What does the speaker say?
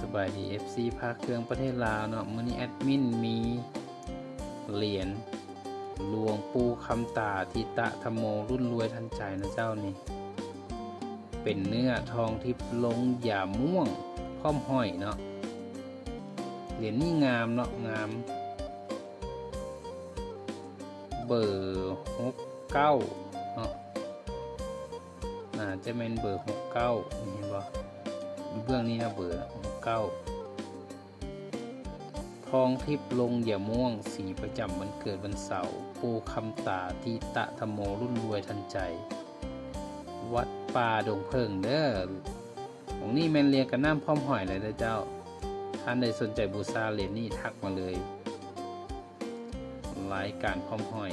สบายดี FC ภาคเครื่องประเทศลาวเนาะมื้อนี้แอดมินมีเหรียญหลวงปู่คำตาทิตะธรรมโมรุ่นรวยทันใจนะเจ้านี่เป็นเนื้อทองทิพย์ลงหย่าม่วงพร้อมห้อยเนาะเหรียญนี่งามเนาะงามเบอร์69เนาะน่าจะเป็นเบอร์69เห็นบ่เบื้องนี้นะเบอร์69ทองทิพย์ลงหย่าม่วงสีประจำวันเกิดวันเสาร์ปู่คำตาทิตะธรรมโมรุ่นรวยทันใจวัดป่าดงเพิ่งเด้อของนี่แมนเรียงกันน้ำพร้อมหอยเลยนะเจ้าท่านใดสนใจบูชาเหรียญนี่ทักมาเลยรายการพร้อมหอย